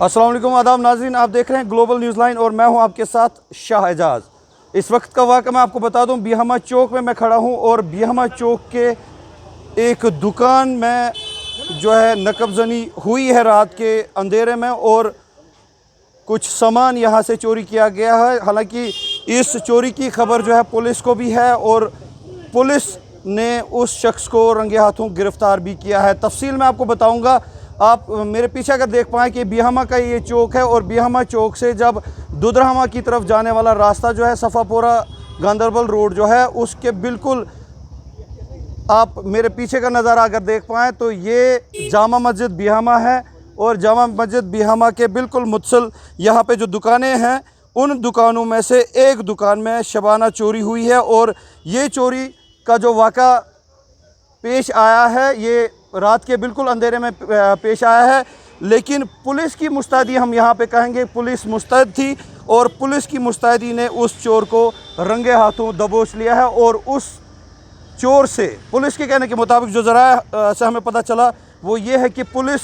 अस्सलाम वालेकुम, आदाब नाज़रीन, आप देख रहे हैं ग्लोबल न्यूज़ लाइन और मैं हूं आपके साथ शाह एजाज। इस वक्त का वाक़या मैं आपको बता दूं, बिहमा चौक में मैं खड़ा हूं और बिहमा चौक के एक दुकान में जो है नकबजनी हुई है रात के अंधेरे में और कुछ सामान यहां से चोरी किया गया है। हालांकि इस चोरी की खबर जो है पुलिस को भी है और पुलिस ने उस शख्स को रंगे हाथों गिरफ़्तार भी किया है। तफसील मैं आपको बताऊंगा। आप मेरे पीछे अगर देख पाएँ कि बिहमा का ये चौक है और बिहमा चौक से जब दुधरामा की तरफ जाने वाला रास्ता जो है सफ़ापुरा गांदरबल रोड जो है उसके बिल्कुल आप मेरे पीछे का नज़ारा अगर देख पाएँ तो ये जामा मस्जिद बिहमा है और जामा मस्जिद बिहमा के बिल्कुल मुत्सल यहाँ पे जो दुकानें हैं उन दुकानों में से एक दुकान में शबाना चोरी हुई है और ये चोरी का जो वाक़ा पेश आया है ये रात के बिल्कुल अंधेरे में पेश आया है। लेकिन पुलिस की मुस्तैदी, हम यहाँ पे कहेंगे पुलिस मुस्तैद थी और पुलिस की मुस्तैदी ने उस चोर को रंगे हाथों दबोच लिया है और उस चोर से पुलिस के कहने के मुताबिक जो ज़राया से हमें पता चला वो ये है कि पुलिस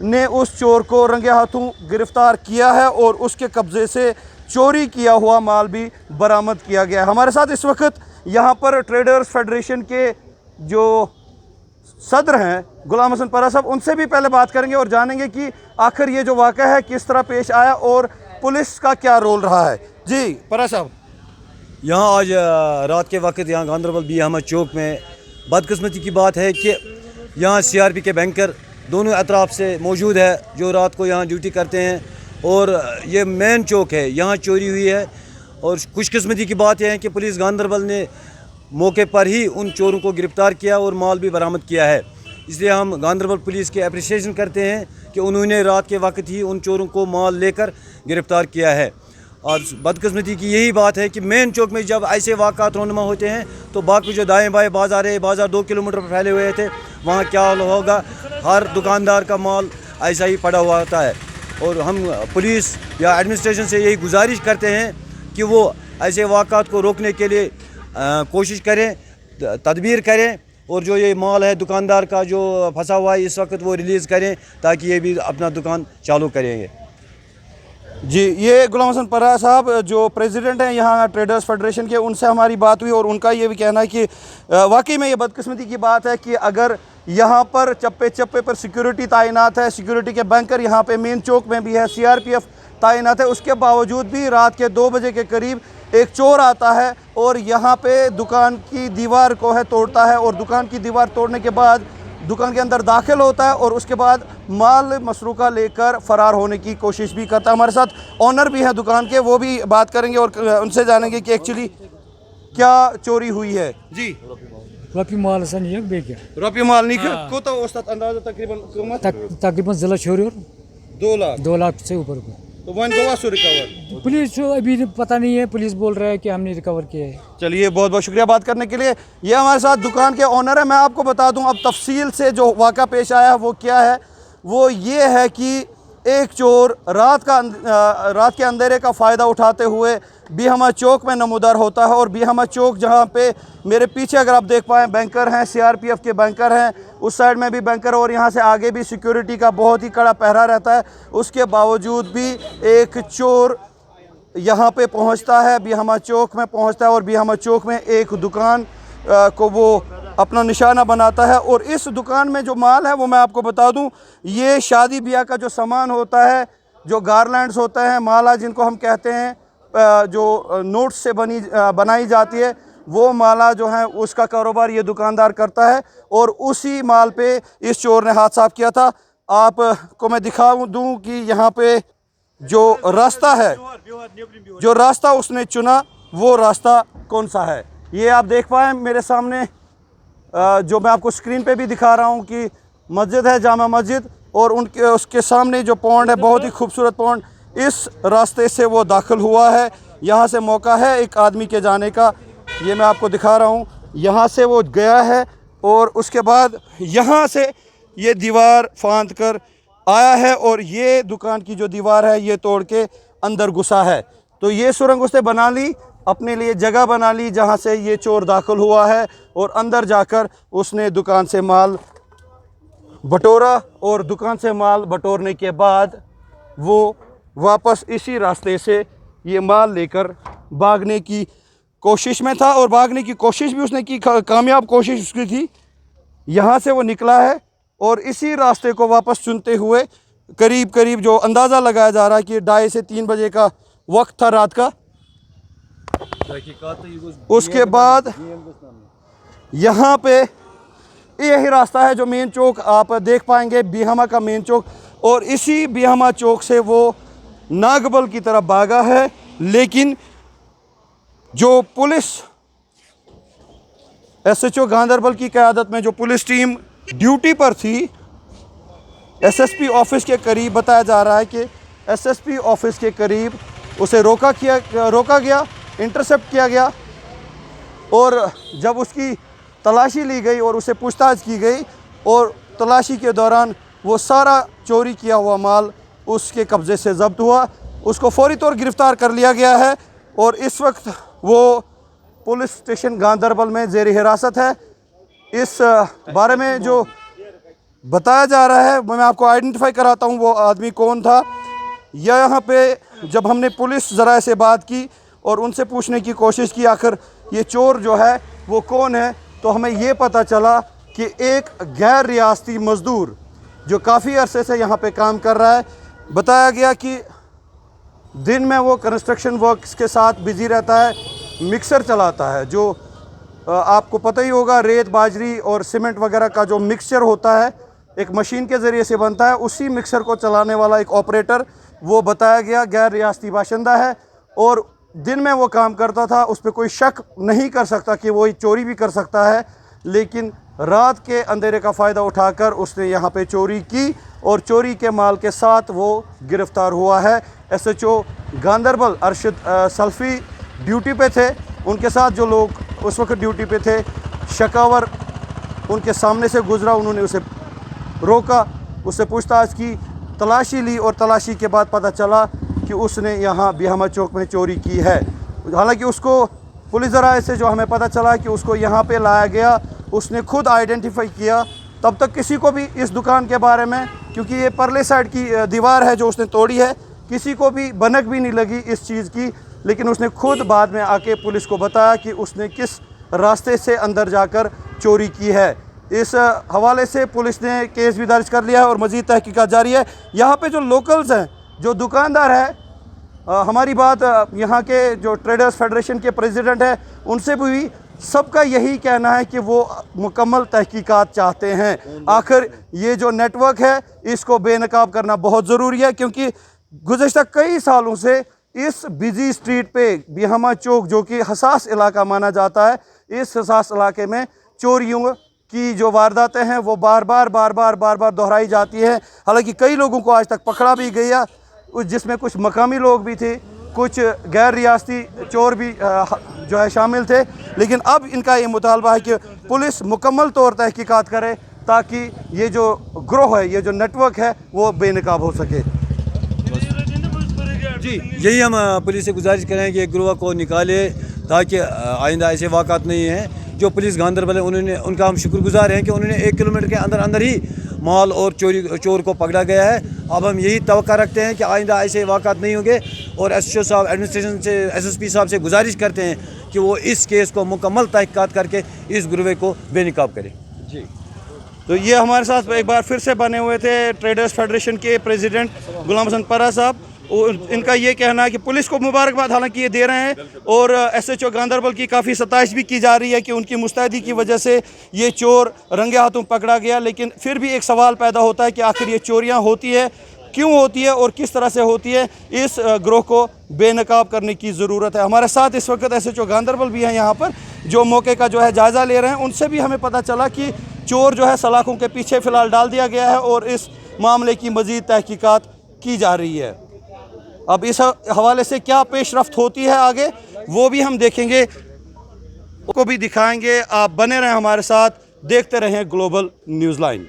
ने उस चोर को रंगे हाथों गिरफ़्तार किया है और उसके कब्ज़े से चोरी किया हुआ माल भी बरामद किया गया है। हमारे साथ इस वक्त यहाँ पर ट्रेडर्स फेडरेशन के जो सदर हैं गुलाम हसन परा साहब, उनसे भी पहले बात करेंगे और जानेंगे कि आखिर ये जो वाक़या है किस तरह पेश आया और पुलिस का क्या रोल रहा है। जी परा साहब, यहाँ आज रात के वक्त यहाँ गांदरबल बिहमा चौक में बदकिस्मती की बात है कि यहाँ CRP के बैंकर दोनों अतराफ से मौजूद है जो रात को यहाँ ड्यूटी करते हैं और ये मेन चौक है, यहाँ चोरी हुई है। और खुशकिस्मती की बात यह है कि पुलिस गांदरबल ने मौके पर ही उन चोरों को गिरफ़्तार किया और माल भी बरामद किया है। इसलिए हम गांदरबल पुलिस की अप्रिसिएशन करते हैं कि उन्होंने रात के वक्त ही उन चोरों को माल लेकर गिरफ़्तार किया है। और बदकिस्मती की यही बात है कि मेन चौक में जब ऐसे वाक़ात रोनुमा होते हैं तो बाकी जो दाएँ बाएँ बाज़ार है, बाज़ार 2 किलोमीटर पर फैले हुए थे, वहाँ क्या होगा, हर दुकानदार का माल ऐसा ही पड़ा हुआ होता है। और हम पुलिस या एडमिनिस्ट्रेशन से यही गुजारिश करते हैं कि वो ऐसे वाक़ात को रोकने के लिए कोशिश करें, तदबीर करें और जो ये माल है दुकानदार का जो फंसा हुआ है इस वक्त वो रिलीज़ करें ताकि ये भी अपना दुकान चालू करेंगे। जी ये गुलाम हसन परा साहब जो प्रेसिडेंट हैं यहाँ ट्रेडर्स फेडरेशन के, उनसे हमारी बात हुई और उनका ये भी कहना है कि वाकई में ये बदकिस्मती की बात है कि अगर यहाँ पर चप्पे चप्पे पर सिक्योरिटी तैनात है, सिक्योरिटी के बैंकर यहाँ पे मेन चौक में भी है, CRPF तैनात है, उसके बावजूद भी रात के 2 बजे के करीब एक चोर आता है और यहाँ पे दुकान की दीवार को है तोड़ता है और दुकान की दीवार तोड़ने के बाद दुकान के अंदर दाखिल होता है और उसके बाद माल मसरूका लेकर फ़रार होने की कोशिश भी करता है। हमारे साथ ऑनर भी है दुकान के, वो भी बात करेंगे और उनसे जानेंगे कि एक्चुअली क्या चोरी हुई है। जी रॉपी माल सन ये बेके रॉपी माल नहीं को तो औसत अंदाज़ा तकरीबन तकरीबन ज़िला छोरी 2 लाख से ऊपर को। तो वन गोवा रिकवर पुलिस अभी पता नहीं है, पुलिस बोल रहा है कि हमने रिकवर किया है। चलिए बहुत बहुत शुक्रिया बात करने के लिए। ये हमारे साथ दुकान के ऑनर है। मैं आपको बता दूं अब तफसील से जो वाक़ा पेश आया है वो क्या है। वो ये है कि एक चोर रात के अंधेरे का फ़ायदा उठाते हुए बिहमा चौक में नमूदार होता है और बिहमा चौक जहाँ पे मेरे पीछे अगर आप देख पाएँ बैंकर हैं, CRPF के बैंकर हैं, उस साइड में भी बैंकर और यहाँ से आगे भी सिक्योरिटी का बहुत ही कड़ा पहरा रहता है। उसके बावजूद भी एक चोर यहाँ पे पहुँचता है, बिहमा चौक में पहुँचता है और बिहमा चौक में एक दुकान को वो अपना निशाना बनाता है। और इस दुकान में जो माल है वो मैं आपको बता दूं, ये शादी ब्याह का जो सामान होता है, जो गारलैंड्स होते हैं, माला जिनको हम कहते हैं, जो नोट्स से बनाई जाती है, वो माला जो है उसका कारोबार ये दुकानदार करता है और उसी माल पे इस चोर ने हाथ साफ किया था। आपको मैं दिखा दूं कि यहाँ पे जो रास्ता है, जो रास्ता उसने चुना वो रास्ता कौन सा है ये आप देख पाएँ मेरे सामने। जो मैं आपको स्क्रीन पे भी दिखा रहा हूँ कि मस्जिद है जामा मस्जिद और उसके सामने जो पॉन्ड है, बहुत ही खूबसूरत पॉन्ड, इस रास्ते से वो दाखिल हुआ है। यहाँ से मौका है एक आदमी के जाने का, ये मैं आपको दिखा रहा हूँ। यहाँ से वो गया है और उसके बाद यहाँ से ये दीवार फांद कर आया है और ये दुकान की जो दीवार है ये तोड़ के अंदर घुसा है। तो ये सुरंग उसने बना ली अपने लिए जगह बना ली जहाँ से ये चोर दाखिल हुआ है और अंदर जाकर उसने दुकान से माल बटोरा और दुकान से माल बटोरने के बाद वो वापस इसी रास्ते से ये माल लेकर भागने की कोशिश में था और भागने की कोशिश भी उसने की, कामयाब कोशिश उसकी थी। यहाँ से वो निकला है और इसी रास्ते को वापस चुनते हुए करीब करीब जो अंदाज़ा लगाया जा रहा है कि 2:30 से 3 बजे का वक्त था रात का। उसके बाद यहाँ पे यही रास्ता है जो मेन चौक आप देख पाएंगे, बिहमा का मेन चौक, और इसी बिहमा चौक से वो नागबल की तरफ भागा है। लेकिन जो पुलिस SHO गांदरबल की क़यादत में जो पुलिस टीम ड्यूटी पर थी, SSP ऑफिस के करीब, बताया जा रहा है कि SSP ऑफिस के करीब उसे रोका गया, इंटरसेप्ट किया गया और जब उसकी तलाशी ली गई और उसे पूछताछ की गई और तलाशी के दौरान वो सारा चोरी किया हुआ माल उसके कब्ज़े से ज़ब्त हुआ। उसको फौरी तौर गिरफ़्तार कर लिया गया है और इस वक्त वो पुलिस स्टेशन गांदरबल में ज़ेर हिरासत है। इस बारे में जो बताया जा रहा है मैं आपको आइडेंटिफाई कराता हूँ वो आदमी कौन था। यहाँ पे जब हमने पुलिस ज़राए से बात की और उनसे पूछने की कोशिश की आखिर ये चोर जो है वो कौन है, तो हमें ये पता चला कि एक गैर रियासती मज़दूर जो काफ़ी अरसे से यहाँ पे काम कर रहा है। बताया गया कि दिन में वो कंस्ट्रक्शन वर्क्स के साथ बिज़ी रहता है, मिक्सर चलाता है, जो आपको पता ही होगा रेत बाजरी और सीमेंट वगैरह का जो मिक्सचर होता है एक मशीन के ज़रिए से बनता है, उसी मिक्सर को चलाने वाला एक ऑपरेटर वो बताया गया गैर रियासती बाशिंदा है और दिन में वो काम करता था। उस पर कोई शक नहीं कर सकता कि वो चोरी भी कर सकता है, लेकिन रात के अंधेरे का फ़ायदा उठाकर उसने यहाँ पे चोरी की और चोरी के माल के साथ वो गिरफ़्तार हुआ है। SHO Ganderbal Arshad Salafi duty पे थे, उनके साथ जो लोग उस वक्त ड्यूटी पे थे, शकावर उनके सामने से गुज़रा, उन्होंने उसे रोका, उससे पूछताछ की, तलाशी ली और तलाशी के बाद पता चला कि उसने यहाँ बिहमा चौक में चोरी की है। हालांकि उसको पुलिस ज़राए से जो हमें पता चला कि उसको यहाँ पे लाया गया, उसने खुद आइडेंटिफाई किया। तब तक किसी को भी इस दुकान के बारे में, क्योंकि ये परले साइड की दीवार है जो उसने तोड़ी है, किसी को भी भनक भी नहीं लगी इस चीज़ की, लेकिन उसने खुद बाद में आके पुलिस को बताया कि उसने किस रास्ते से अंदर जाकर चोरी की है। इस हवाले से पुलिस ने केस भी दर्ज कर लिया है और मज़ीद तहकीकात जारी है। यहाँ पे जो लोकल्स हैं, जो दुकानदार है, हमारी बात यहाँ के जो ट्रेडर्स फेडरेशन के प्रेसिडेंट हैं उनसे भी, सबका यही कहना है कि वो मुकम्मल तहकीकात चाहते हैं। आखिर ये जो नेटवर्क है इसको बेनकाब करना बहुत ज़रूरी है, क्योंकि गुज़श्ता कई सालों से इस बिज़ी स्ट्रीट पे बिहमा चौक जो कि हसास इलाका माना जाता है, इस हसास इलाके में चोरियों की जो वारदातें हैं वो बार बार दोहराई जाती है। हालांकि कई लोगों को आज तक पकड़ा भी गया, जिसमें कुछ मकामी लोग भी थे, कुछ गैर रियासती चोर भी जो है शामिल थे। लेकिन अब इनका ये मुतालबा है कि पुलिस मुकम्मल तौर तहकीकात करे ताकि ये जो ग्रोह है, ये जो नेटवर्क है वो बेनकाब हो सके। जी, यही हम पुलिस से गुजारिश करें कि ग्रोह को निकाले ताकि आइंदा ऐसे वाक़ात नहीं हैं। जो पुलिस गांदरबल है उन्होंने, उनका हम शुक्रगुजार हैं कि उन्होंने 1 किलोमीटर के अंदर ही माल और चोर को पकड़ा गया है। अब हम यही तवक्का रखते हैं कि आइंदा ऐसे वाक़ात नहीं होंगे और SHO साहब, एडमिनिस्ट्रेशन से, SSP साहब से गुजारिश करते हैं कि वो इस केस को मुकम्मल तहकीकात करके इस गुर्वे को बेनकाब करें। जी, तो ये हमारे साथ एक बार फिर से बने हुए थे ट्रेडर्स फेडरेशन के प्रेसिडेंट गुलाम हसन परा साहब। और इनका ये कहना है कि पुलिस को मुबारकबाद हालांकि ये दे रहे हैं और SHO गांदरबल की काफ़ी सताइश भी की जा रही है कि उनकी मुस्तैदी की वजह से ये चोर रंगे हाथों पकड़ा गया। लेकिन फिर भी एक सवाल पैदा होता है कि आखिर ये चोरियां होती है, क्यों होती है और किस तरह से होती है। इस ग्रोह को बेनकाब करने की ज़रूरत है। हमारे साथ इस वक्त SHO गांदरबल भी हैं यहाँ पर, जो मौके का जो है जायज़ा ले रहे हैं। उनसे भी हमें पता चला कि चोर जो है सलाखों के पीछे फ़िलहाल डाल दिया गया है और इस मामले की मज़ीद तहकीकात की जा रही है। अब इस हवाले से क्या पेशरफ्त होती है आगे वो भी हम देखेंगे, को भी दिखाएंगे। आप बने रहें हमारे साथ, देखते रहें ग्लोबल न्यूज़ लाइन।